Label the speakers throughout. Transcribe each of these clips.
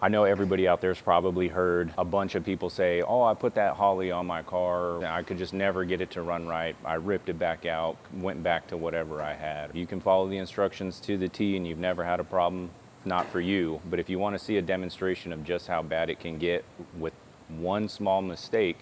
Speaker 1: I know everybody out there's probably heard a bunch of people say, oh, I put that Holley on my car. I could just never get it to run right. I ripped it back out, went back to whatever I had. You can follow the instructions to the T and you've never had a problem, not for you. But if you want to see a demonstration of just how bad it can get with one small mistake,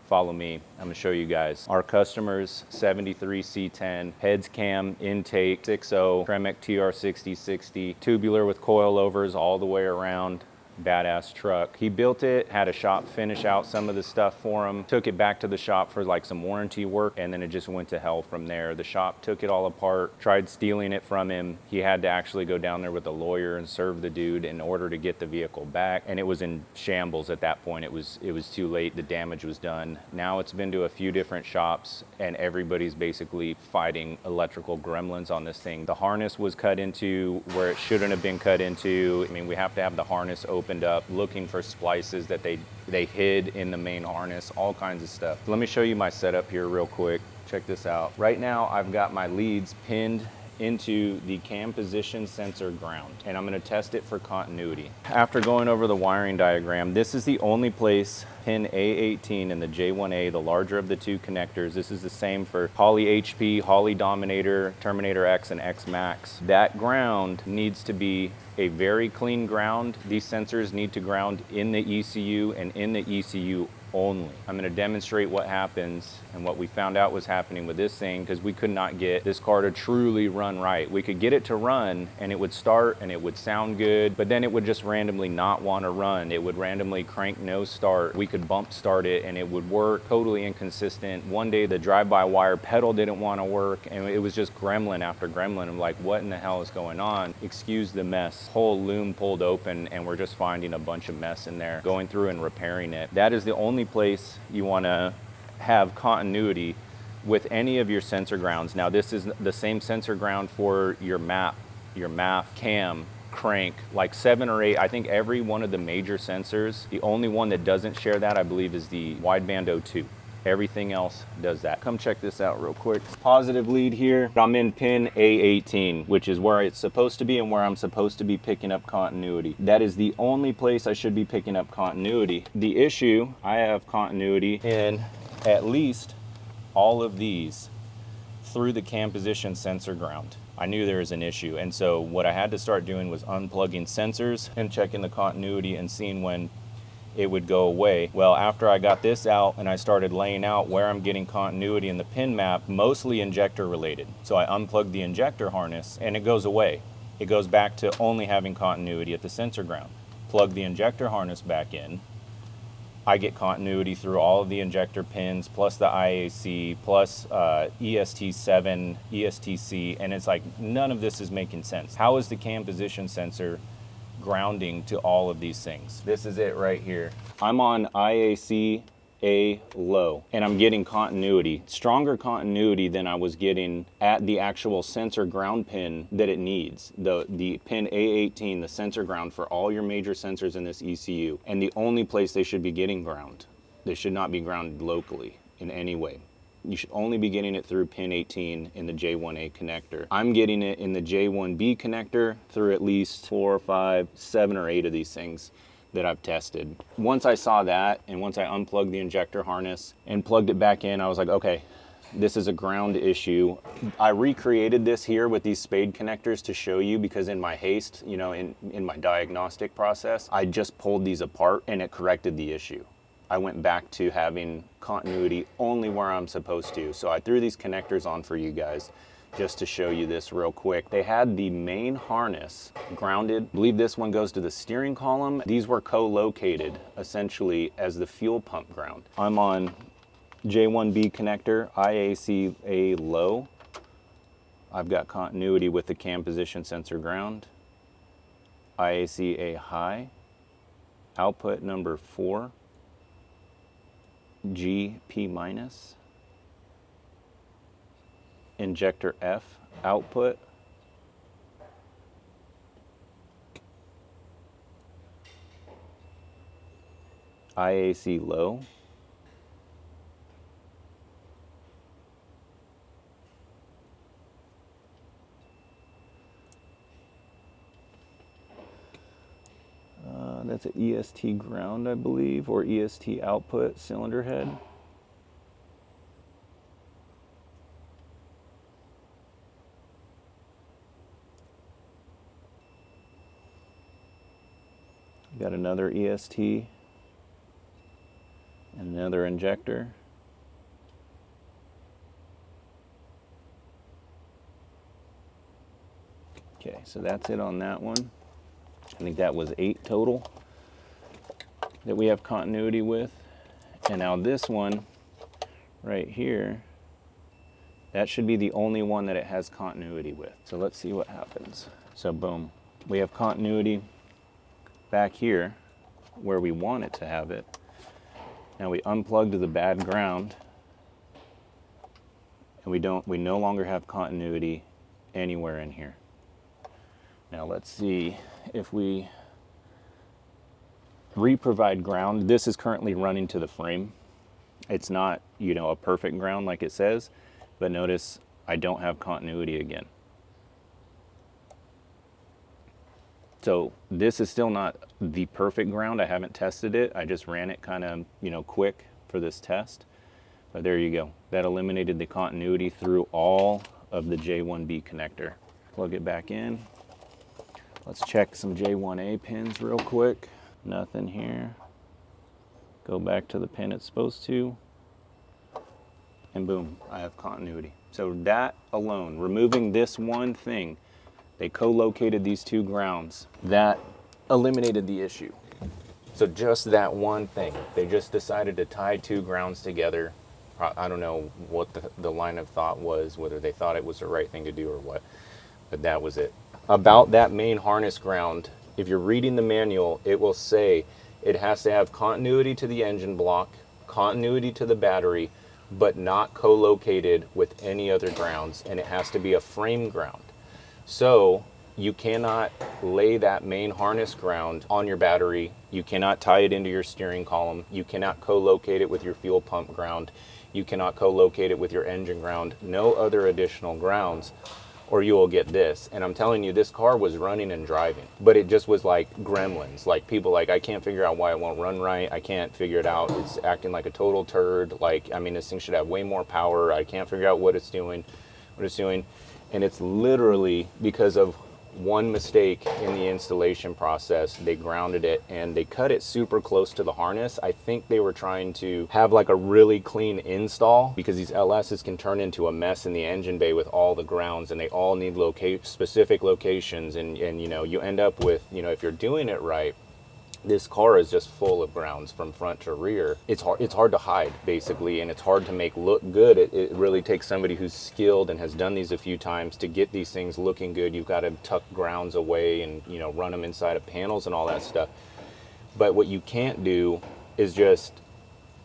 Speaker 1: follow me. I'm gonna show you guys. Our customer's 73 C10, heads cam, intake, 6.0, Tremec TR6060, tubular with coilovers all the way around. Badass truck. He built it, had a shop finish out some of the stuff for him, took it back to the shop for like some warranty work, and then it just went to hell from there. The shop took it all apart, tried stealing it from him. He had to actually go down there with a lawyer and serve the dude in order to get the vehicle back, and it was in shambles at that point. It was too late. The damage was done. Now it's been to a few different shops, and everybody's basically fighting electrical gremlins on this thing. The harness was cut into where it shouldn't have been cut into. I mean, we have to have the harness opened up, looking for splices that they hid in the main harness, all kinds of stuff. Let me show you my setup here real quick. Check this out. Right now I've got my leads pinned into the cam position sensor ground, and I'm going to test it for continuity. After going over the wiring diagram, this is the only place pin A18 in the J1A, the larger of the two connectors. This is the same for Holley HP, Holley Dominator, Terminator X, and X Max. That ground needs to be a very clean ground. These sensors need to ground in the ECU and in the ECU only. I'm going to demonstrate what happens and what we found out was happening with this thing, because we could not get this car to truly run right. We could get it to run and it would start and it would sound good, but then it would just randomly not want to run. It would randomly crank no start. We could bump start it and it would work, totally inconsistent. One day the drive-by-wire pedal didn't want to work, and it was just gremlin after gremlin. I'm like, what in the hell is going on? Excuse the mess. Whole loom pulled open and we're just finding a bunch of mess in there, going through and repairing it. That is the only place you want to have continuity with any of your sensor grounds. Now this is the same sensor ground for your map, your MAF, cam, crank, like 7 or 8. I think every one of the major sensors, the only one that doesn't share that, I believe, is the wideband O2. Everything else does that. Come check this out real quick. Positive lead here. I'm in pin A18, which is where it's supposed to be and where I'm supposed to be picking up continuity. That is the only place I should be picking up continuity. The issue, I have continuity in at least all of these through the cam position sensor ground. I knew there was an issue, and so what I had to start doing was unplugging sensors and checking the continuity and seeing when it would go away. Well, after I got this out and I started laying out where I'm getting continuity in the pin map, mostly injector related. So I unplugged the injector harness and it goes away. It goes back to only having continuity at the sensor ground. Plug the injector harness back in. I get continuity through all of the injector pins, plus the IAC, plus EST7, ESTC, and it's like none of this is making sense. How is the cam position sensor grounding to all of these things? This is it right here. I'm on IAC A low and I'm getting continuity, stronger continuity than I was getting at the actual sensor ground pin that it needs. The pin A18, the sensor ground for all your major sensors in this ECU, and the only place they should be getting ground. They should not be grounded locally in any way. You should only be getting it through pin 18 in the J1A connector. I'm getting it in the J1B connector through at least 4, 5, 7, or 8 of these things that I've tested. Once I saw that, and once I unplugged the injector harness and plugged it back in, I was like, okay, this is a ground issue. I recreated this here with these spade connectors to show you, because in my haste, you know, in my diagnostic process, I just pulled these apart and it corrected the issue. I went back to having continuity only where I'm supposed to. So I threw these connectors on for you guys just to show you this real quick. They had the main harness grounded. I believe this one goes to the steering column. These were co-located essentially as the fuel pump ground. I'm on J1B connector, IAC A low. I've got continuity with the cam position sensor ground. IAC A high. Output number 4. GP minus, injector F output, IAC low, That's an EST ground, I believe, or EST output cylinder head. Got another EST, another injector. Okay, so that's it on that one. I think that was 8 total that we have continuity with. And now this one right here, that should be the only one that it has continuity with. So let's see what happens. So boom, we have continuity back here where we want it to have it. Now we unplugged the bad ground and we no longer have continuity anywhere in here. Now let's see if we re-provide ground. This is currently running to the frame. It's not, you know, a perfect ground like it says, but notice I don't have continuity again. So this is still not the perfect ground. I haven't tested it. I just ran it kind of, you know, quick for this test. But there you go. That eliminated the continuity through all of the J1B connector. Plug it back in. Let's check some J1A pins real quick. Nothing here. Go back to the pin it's supposed to. And boom, I have continuity. So that alone, removing this one thing, they co-located these 2 grounds. That eliminated the issue. So just that one thing. They just decided to tie 2 grounds together. I don't know what the line of thought was, whether they thought it was the right thing to do or what, but that was it. About that main harness ground, if you're reading the manual, it will say it has to have continuity to the engine block, continuity to the battery, but not co-located with any other grounds, and it has to be a frame ground. So you cannot lay that main harness ground on your battery. You cannot tie it into your steering column. You cannot co-locate it with your fuel pump ground. You cannot co-locate it with your engine ground. No other additional grounds, or you will get this. And I'm telling you, this car was running and driving, but it just was like gremlins. Like people like, I can't figure out why it won't run right. I can't figure it out. It's acting like a total turd. Like, I mean, this thing should have way more power. I can't figure out what it's doing. And it's literally because of one mistake in the installation process. They grounded it and they cut it super close to the harness. I think they were trying to have like a really clean install, because these LSs can turn into a mess in the engine bay with all the grounds, and they all need specific locations. And you know, you end up with, you know, if you're doing it right, this car is just full of grounds from front to rear. It's hard to hide, basically, and it's hard to make look good. It really takes somebody who's skilled and has done these a few times to get these things looking good. You've got to tuck grounds away and, you know, run them inside of panels and all that stuff. But what you can't do is just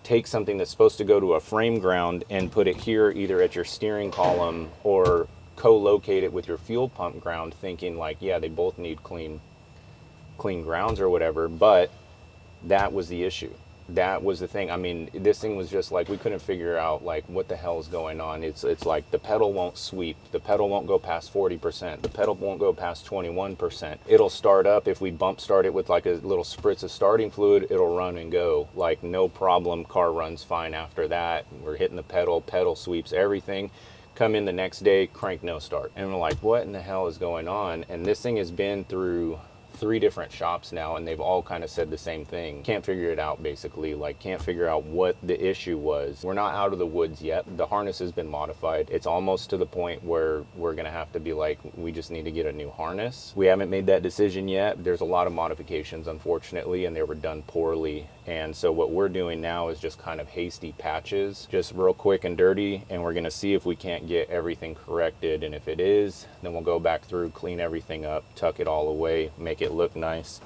Speaker 1: take something that's supposed to go to a frame ground and put it here either at your steering column or co-locate it with your fuel pump ground, thinking like, yeah, they both need clean grounds or whatever. But that was the issue. That was the thing. I mean, this thing was just like, we couldn't figure out like what the hell is going on. It's like the pedal won't sweep, the pedal won't go past 40%, the pedal won't go past 21%. It'll start up. If we bump start it with like a little spritz of starting fluid, it'll run and go like no problem. Car runs fine after that. We're hitting the pedal sweeps everything. Come in the next day, crank no start. And we're like, what in the hell is going on? And this thing has been through 3 different shops now, and they've all kind of said the same thing. Can't figure it out, basically. Like, can't figure out what the issue was. We're not out of the woods yet. The harness has been modified. It's almost to the point where we're gonna have to be like, we just need to get a new harness. We haven't made that decision yet. There's a lot of modifications, unfortunately, and they were done poorly. And so what we're doing now is just kind of hasty patches, just real quick and dirty, and we're gonna see if we can't get everything corrected. And if it is, then we'll go back through, clean everything up, tuck it all away, make it look nice,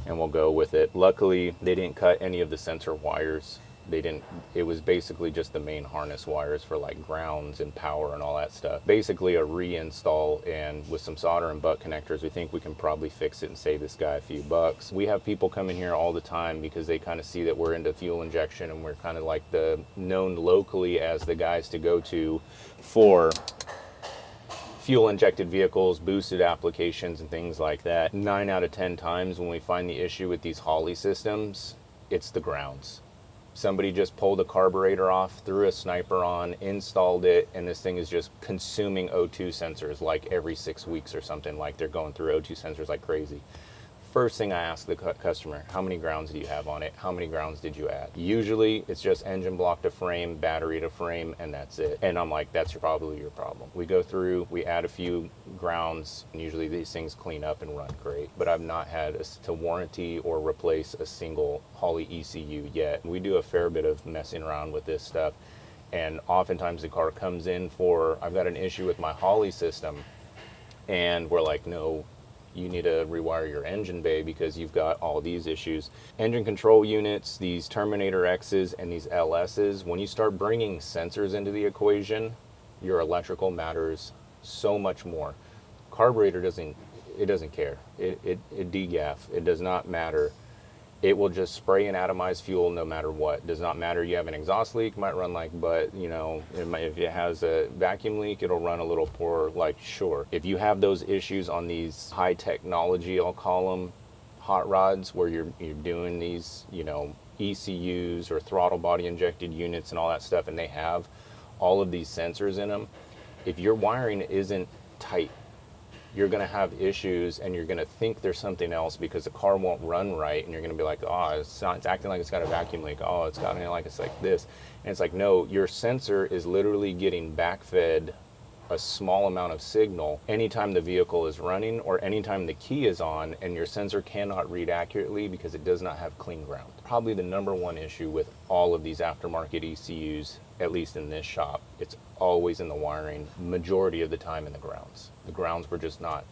Speaker 1: and we'll go with it. Luckily, they didn't cut any of the sensor wires. It was basically just the main harness wires for like grounds and power and all that stuff. Basically a reinstall, and with some solder and butt connectors, we think we can probably fix it and save this guy a few bucks. We have people come in here all the time because they kind of see that we're into fuel injection, and we're kind of like known locally as the guys to go to for fuel injected vehicles, boosted applications and things like that, 9 out of 10 times when we find the issue with these Holley systems, it's the grounds. Somebody just pulled a carburetor off, threw a sniper on, installed it, and this thing is just consuming O2 sensors like every 6 weeks or something. Like they're going through O2 sensors like crazy. First thing I ask the customer, how many grounds do you have on it? How many grounds did you add? Usually it's just engine block to frame, battery to frame, and that's it. And I'm like, that's probably your problem. We go through, we add a few grounds, and usually these things clean up and run great. But I've not had to warranty or replace a single Holley ECU yet. We do a fair bit of messing around with this stuff. And oftentimes the car comes in for, I've got an issue with my Holley system, and we're like, no, you need to rewire your engine bay because you've got all these issues. Engine control units, these Terminator X's and these LS's, when you start bringing sensors into the equation, your electrical matters so much more. Carburetor doesn't care. It degaff. It does not matter. It will just spray and atomize fuel no matter what. Does not matter. You have an exhaust leak, might run like butt. You know, if it has a vacuum leak, it'll run a little poor, like sure. If you have those issues on these high technology, I'll call them, hot rods, where you're doing these, you know, ECUs or throttle body injected units and all that stuff, and they have all of these sensors in them, if your wiring isn't tight, you're going to have issues, and you're going to think there's something else because the car won't run right, and you're going to be like, oh, it's acting like it's got a vacuum leak. Oh, it's got like it's like this. And it's like, no, your sensor is literally getting backfed a small amount of signal anytime the vehicle is running or anytime the key is on, and your sensor cannot read accurately because it does not have clean ground. Probably the number one issue with all of these aftermarket ECUs, at least in this shop, it's always in the wiring, majority of the time in the grounds. The grounds were just not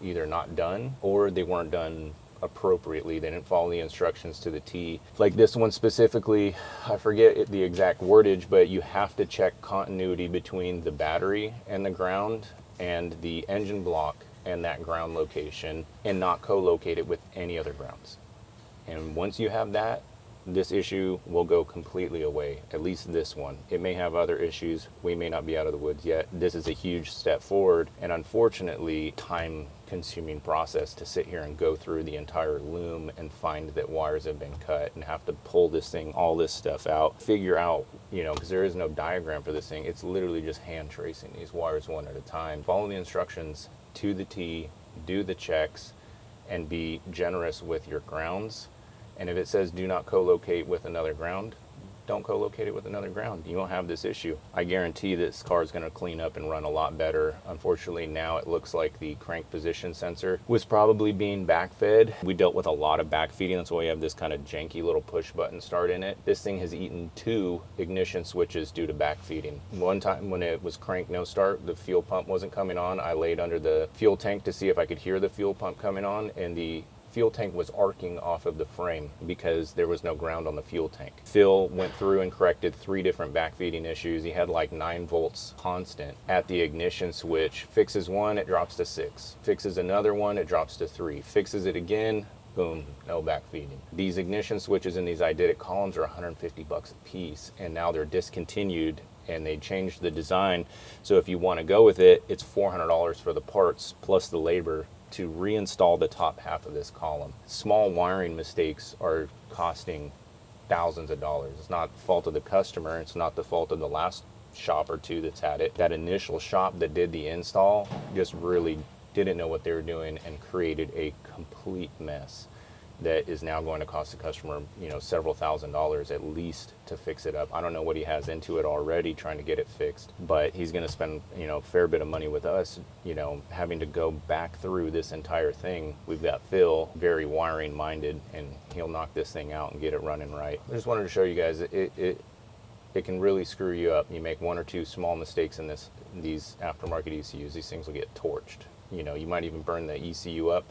Speaker 1: either not done, or they weren't done appropriately. They didn't follow the instructions to the T. Like this one specifically, I forget the exact wordage, but you have to check continuity between the battery and the ground and the engine block and that ground location, and not co-locate it with any other grounds. And once you have that, this issue will go completely away, at least this one. It may have other issues. We may not be out of the woods yet. This is a huge step forward, and unfortunately, time-consuming process to sit here and go through the entire loom and find that wires have been cut and have to pull this thing, all this stuff out, figure out, you know, because there is no diagram for this thing. It's literally just hand tracing these wires one at a time. Follow the instructions to the T, do the checks, and be generous with your grounds. And if it says do not co-locate with another ground, don't co-locate it with another ground. You won't have this issue. I guarantee this car is going to clean up and run a lot better. Unfortunately, now it looks like the crank position sensor was probably being backfed. We dealt with a lot of backfeeding. That's why we have this kind of janky little push button start in it. This thing has eaten 2 ignition switches due to backfeeding. One time when it was crank no start, the fuel pump wasn't coming on. I laid under the fuel tank to see if I could hear the fuel pump coming on, and the fuel tank was arcing off of the frame because there was no ground on the fuel tank. Phil went through and corrected 3 different backfeeding issues. He had like 9 volts constant at the ignition switch. Fixes one, it drops to 6. Fixes another one, it drops to 3. Fixes it again, boom, no backfeeding. These ignition switches in these eidetic columns are $150 a piece, and now they're discontinued, and they changed the design. So if you want to go with it, it's $400 for the parts plus the labor to reinstall the top half of this column. Small wiring mistakes are costing thousands of dollars. It's not the fault of the customer. It's not the fault of the last shop or two that's had it. That initial shop that did the install just really didn't know what they were doing and created a complete mess that is now going to cost the customer, you know, several $1,000s at least to fix it up. I don't know what he has into it already trying to get it fixed, but he's going to spend, you know, a fair bit of money with us, you know, having to go back through this entire thing. We've got Phil, very wiring minded, and he'll knock this thing out and get it running right. I just wanted to show you guys it can really screw you up. You make 1 or 2 small mistakes in these aftermarket ECUs, these things will get torched. You know, you might even burn the ECU up.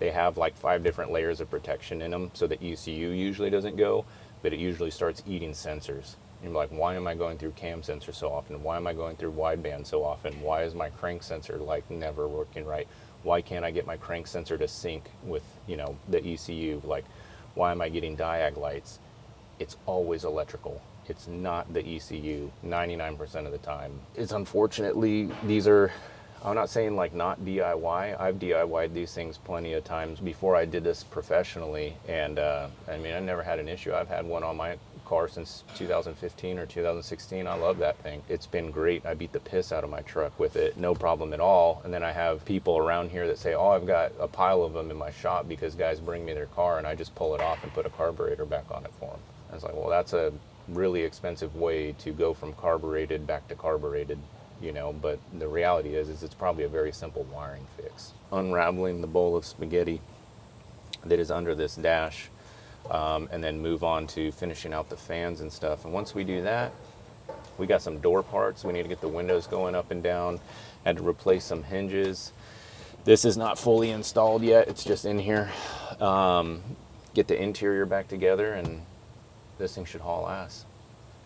Speaker 1: They have like 5 different layers of protection in them, so the ECU usually doesn't go, but it usually starts eating sensors. You're like, why am I going through cam sensor so often? Why am I going through wideband so often? Why is my crank sensor like never working right? Why can't I get my crank sensor to sync with, you know, the ECU? Like, why am I getting diag lights? It's always electrical. It's not the ECU 99% of the time. It's unfortunately, these are I'm not saying like not DIY. I've DIY'd these things plenty of times before I did this professionally, and I mean, I never had an issue. I've had one on my car since 2015 or 2016. I love that thing. It's been great. I beat the piss out of my truck with it, no problem at all. And then I have people around here that say, oh, I've got a pile of them in my shop because guys bring me their car and I just pull it off and put a carburetor back on it for them. I was like, well, that's a really expensive way to go from carbureted back to carbureted, you know, but the reality is it's probably a very simple wiring fix. Unraveling the bowl of spaghetti that is under this dash, and then move on to finishing out the fans and stuff. And once we do that, we got some door parts. We need to get the windows going up and down. Had to replace some hinges. This is not fully installed yet. It's just in here. Get the interior back together, and this thing should haul ass.